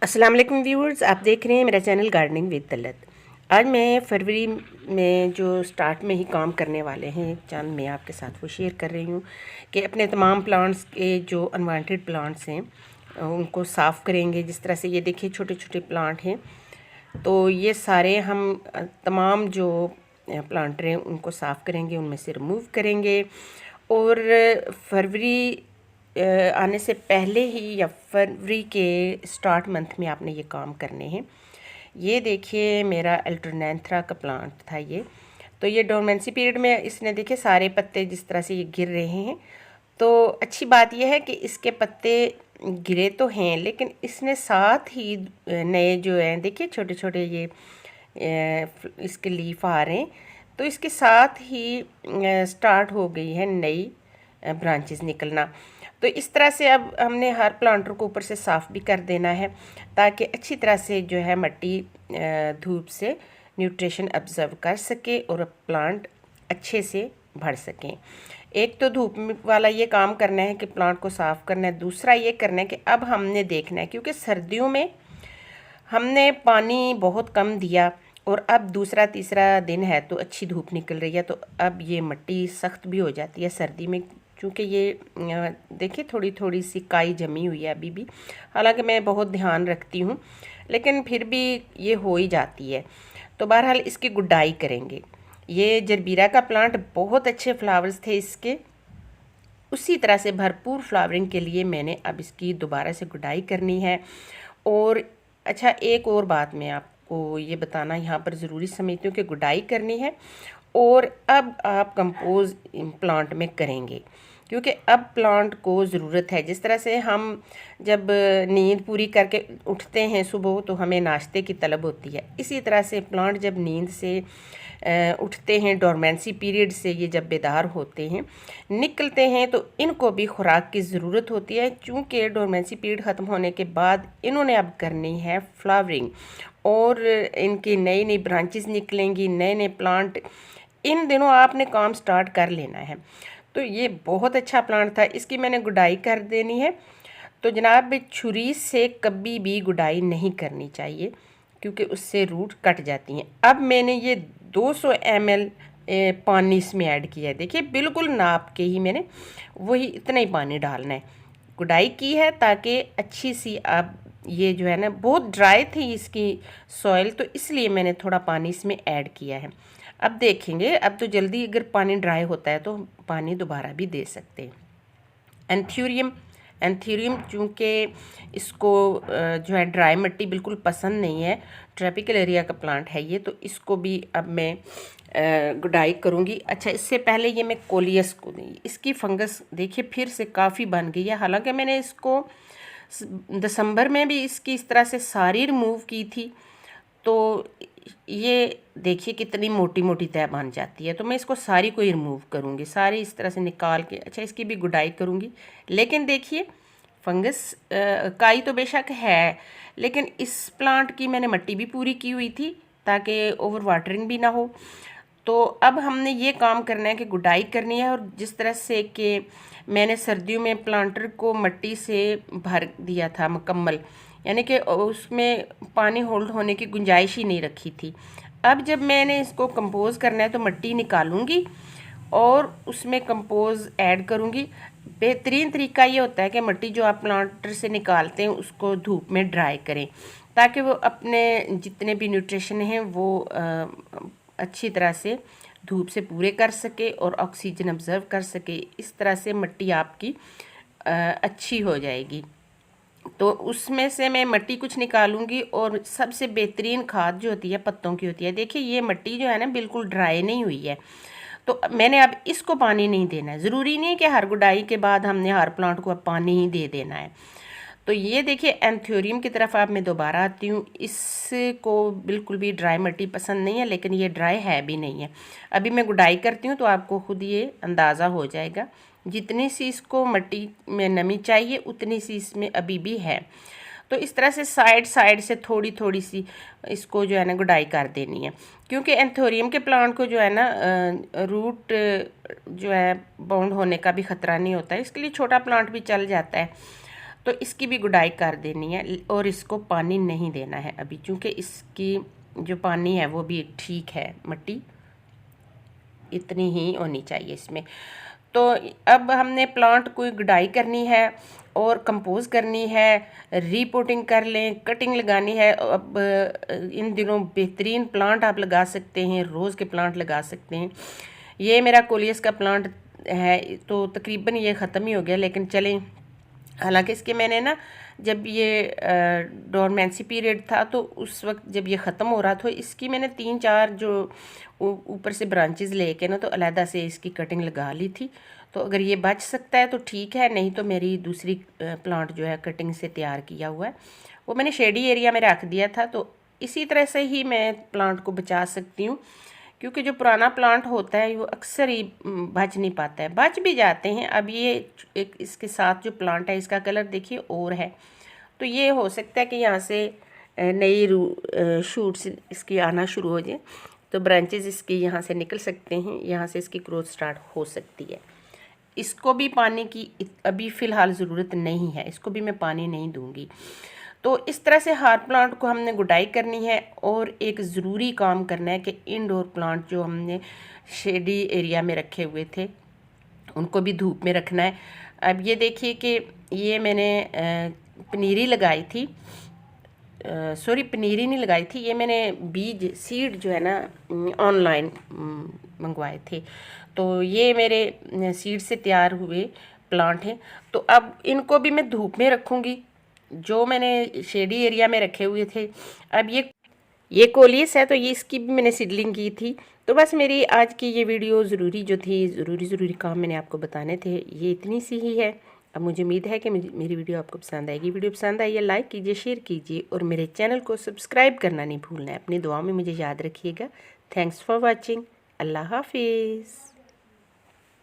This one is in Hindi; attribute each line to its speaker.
Speaker 1: अस्सलाम वालेकुम व्यूअर्स, आप देख रहे हैं मेरा चैनल गार्डनिंग विद तलत। आज मैं फरवरी में जो स्टार्ट में ही काम करने वाले हैं चंद मैं आपके साथ वो शेयर कर रही हूँ कि अपने तमाम प्लांट्स के जो अनवांटेड प्लांट्स हैं उनको साफ़ करेंगे। जिस तरह से ये देखिए छोटे छोटे प्लांट हैं, तो ये सारे हम तमाम जो प्लांटर हैं उनको साफ़ करेंगे, उनमें से रिमूव करेंगे। और फरवरी आने से पहले ही या फरवरी के स्टार्ट मंथ में आपने ये काम करने हैं। ये देखिए मेरा अल्टरनेंथ्रा का प्लांट था ये, तो ये डोरमेंसी पीरियड में इसने देखिए सारे पत्ते जिस तरह से ये गिर रहे हैं। तो अच्छी बात यह है कि इसके पत्ते गिरे तो हैं, लेकिन इसने साथ ही नए जो हैं देखिए छोटे छोटे ये इसके लीफ आ रहे हैं, तो इसके साथ ही स्टार्ट हो गई है नई ब्रांचेस निकलना। तो इस तरह से अब हमने हर प्लांटर को ऊपर से साफ़ भी कर देना है ताकि अच्छी तरह से जो है मिट्टी धूप से न्यूट्रिशन ऑब्जर्व कर सके और प्लांट अच्छे से बढ़ सकें। एक तो धूप वाला ये काम करना है कि प्लांट को साफ़ करना है, दूसरा ये करना है कि अब हमने देखना है क्योंकि सर्दियों में हमने पानी बहुत कम दिया और अब दूसरा तीसरा दिन है तो अच्छी धूप निकल रही है, तो अब ये मिट्टी सख्त भी हो जाती है सर्दी में। क्योंकि ये देखिए थोड़ी थोड़ी सी काई जमी हुई है अभी भी, हालांकि मैं बहुत ध्यान रखती हूँ लेकिन फिर भी ये हो ही जाती है। तो बहरहाल इसकी गुडाई करेंगे। ये जरबीरा का प्लांट बहुत अच्छे फ्लावर्स थे इसके, उसी तरह से भरपूर फ्लावरिंग के लिए मैंने अब इसकी दोबारा से गुडाई करनी है। और अच्छा, एक और बात मैं आपको ये बताना यहाँ पर ज़रूरी समझती हूँ कि गुडाई करनी है और अब आप कंपोज प्लांट में करेंगे क्योंकि अब प्लांट को ज़रूरत है। जिस तरह से हम जब नींद पूरी करके उठते हैं सुबह तो हमें नाश्ते की तलब होती है, इसी तरह से प्लांट जब नींद से उठते हैं, डोरमेंसी पीरियड से ये जब बेदार होते हैं निकलते हैं, तो इनको भी खुराक की ज़रूरत होती है। चूँकि डोरमेंसी पीरियड ख़त्म होने के बाद इन्होंने अब करनी है फ्लावरिंग और इनकी नई नई ब्रांचेस निकलेंगी, नए नए प्लांट। इन दिनों आपने काम स्टार्ट कर लेना है। तो ये बहुत अच्छा प्लांट था, इसकी मैंने गुडाई कर देनी है। तो जनाब छुरी से कभी भी गुडाई नहीं करनी चाहिए क्योंकि उससे रूट कट जाती हैं। अब मैंने ये 200 ml पानी इसमें ऐड किया है, देखिए बिल्कुल नाप के ही मैंने वही इतना ही पानी डालना है। गुडाई की है ताकि अच्छी सी अब ये जो है ना बहुत ड्राई थी इसकी सॉइल, तो इसलिए मैंने थोड़ा पानी इसमें ऐड किया है। अब देखेंगे, अब तो जल्दी अगर पानी ड्राई होता है तो पानी दोबारा भी दे सकते हैं। एंथीरियम चूँकि इसको जो है ड्राई मिट्टी बिल्कुल पसंद नहीं है, ट्रॉपिकल एरिया का प्लांट है ये, तो इसको भी अब मैं गुडाई करूँगी। अच्छा, इससे पहले ये मैं कोलियस को इसकी फंगस देखिए फिर से काफ़ी बन गई है। हालांकि मैंने इसको दिसंबर में भी इसकी इस तरह से सारी रिमूव की थी, तो ये देखिए कितनी मोटी मोटी तह बन जाती है। तो मैं इसको सारी को ही रिमूव करूँगी, सारी इस तरह से निकाल के। अच्छा, इसकी भी गुडाई करूँगी, लेकिन देखिए फंगस काई तो बेशक है, लेकिन इस प्लांट की मैंने मिट्टी भी पूरी की हुई थी ताकि ओवर वाटरिंग भी ना हो। तो अब हमने ये काम करना है कि गुडाई करनी है, और जिस तरह से कि मैंने सर्दियों में प्लांटर को मिट्टी से भर दिया था मुकम्मल, यानी कि उसमें पानी होल्ड होने की गुंजाइश ही नहीं रखी थी। अब जब मैंने इसको कंपोज करना है तो मिट्टी निकालूंगी और उसमें कंपोज ऐड करूंगी। बेहतरीन तरीका ये होता है कि मिट्टी जो आप प्लांटर से निकालते हैं उसको धूप में ड्राई करें ताकि वो अपने जितने भी न्यूट्रिशन हैं वो अच्छी तरह से धूप से पूरे कर सके और ऑक्सीजन ऑब्जर्व कर सके। इस तरह से मिट्टी आपकी अच्छी हो जाएगी। तो उसमें से मैं मिट्टी कुछ निकालूंगी और सबसे बेहतरीन खाद जो होती है पत्तों की होती है। देखिए ये मिट्टी जो है ना बिल्कुल ड्राई नहीं हुई है, तो मैंने अब इसको पानी नहीं देना है। ज़रूरी नहीं कि हर गुडाई के बाद हमने हर प्लांट को अब पानी ही दे देना है। तो ये देखिए एंथोरियम की तरफ अब मैं दोबारा आती हूँ। इसको बिल्कुल भी ड्राई मिट्टी पसंद नहीं है, लेकिन ये ड्राई है भी नहीं है। अभी मैं गुडाई करती हूँ तो आपको खुद ये अंदाज़ा हो जाएगा। जितनी सी इसको मिट्टी में नमी चाहिए उतनी सी इसमें अभी भी है। तो इस तरह से साइड साइड से थोड़ी थोड़ी सी इसको जो है ना गुडाई कर देनी है, क्योंकि एंथोरियम के प्लांट को जो है ना रूट जो है बाउंड होने का भी ख़तरा नहीं होता है, इसके लिए छोटा प्लांट भी चल जाता है। तो इसकी भी गुडाई कर देनी है और इसको पानी नहीं देना है अभी, क्योंकि इसकी जो पानी है वो भी ठीक है, मिट्टी इतनी ही होनी चाहिए इसमें। तो अब हमने प्लांट को गुडाई करनी है और कंपोज करनी है, रीपोटिंग कर लें, कटिंग लगानी है। अब इन दिनों बेहतरीन प्लांट आप लगा सकते हैं, रोज़ के प्लांट लगा सकते हैं। ये मेरा कोलियस का प्लांट है, तो तकरीबन ये ख़त्म ही हो गया, लेकिन चलें, हालांकि इसके मैंने ना जब ये डोरमेंसी पीरियड था तो उस वक्त जब ये ख़त्म हो रहा था, इसकी मैंने 3-4 जो ऊपर से ब्रांचेस लेके ना तो अलहदा से इसकी कटिंग लगा ली थी। तो अगर ये बच सकता है तो ठीक है, नहीं तो मेरी दूसरी प्लांट जो है कटिंग से तैयार किया हुआ है, वो मैंने शेडी एरिया में रख दिया था। तो इसी तरह से ही मैं प्लांट को बचा सकती हूँ, क्योंकि जो पुराना प्लांट होता है वो अक्सर ही बच नहीं पाता है, बच भी जाते हैं। अब ये एक इसके साथ जो प्लांट है इसका कलर देखिए और है, तो ये हो सकता है कि यहाँ से नई शूट्स इसकी आना शुरू हो जाए, तो ब्रांचेस इसकी यहाँ से निकल सकते हैं, यहाँ से इसकी ग्रोथ स्टार्ट हो सकती है। इसको भी पानी की अभी फ़िलहाल ज़रूरत नहीं है, इसको भी मैं पानी नहीं दूँगी। तो इस तरह से हर प्लांट को हमने गुडाई करनी है और एक ज़रूरी काम करना है कि इंडोर प्लांट जो हमने शेडी एरिया में रखे हुए थे उनको भी धूप में रखना है। अब ये देखिए कि ये मैंने पनीरी लगाई थी, सॉरी पनीरी नहीं लगाई थी, ये मैंने बीज सीड जो है ना ऑनलाइन मंगवाए थे। तो ये मेरे सीड से तैयार हुए प्लांट हैं। तो अब इनको भी मैं धूप में रखूँगी, जो मैंने शेडी एरिया में रखे हुए थे। अब ये कोलियस है, तो ये इसकी भी मैंने सीडलिंग की थी। तो बस मेरी आज की ये वीडियो ज़रूरी जो थी, ज़रूरी काम मैंने आपको बताने थे, ये इतनी सी ही है। अब मुझे उम्मीद है कि मेरी वीडियो आपको पसंद आएगी। वीडियो पसंद आई है लाइक कीजिए, शेयर कीजिए और मेरे चैनल को सब्सक्राइब करना नहीं भूलना है। अपनी दुआओं में मुझे याद रखिएगा। Thanks for watching. अल्लाह हाफिज़।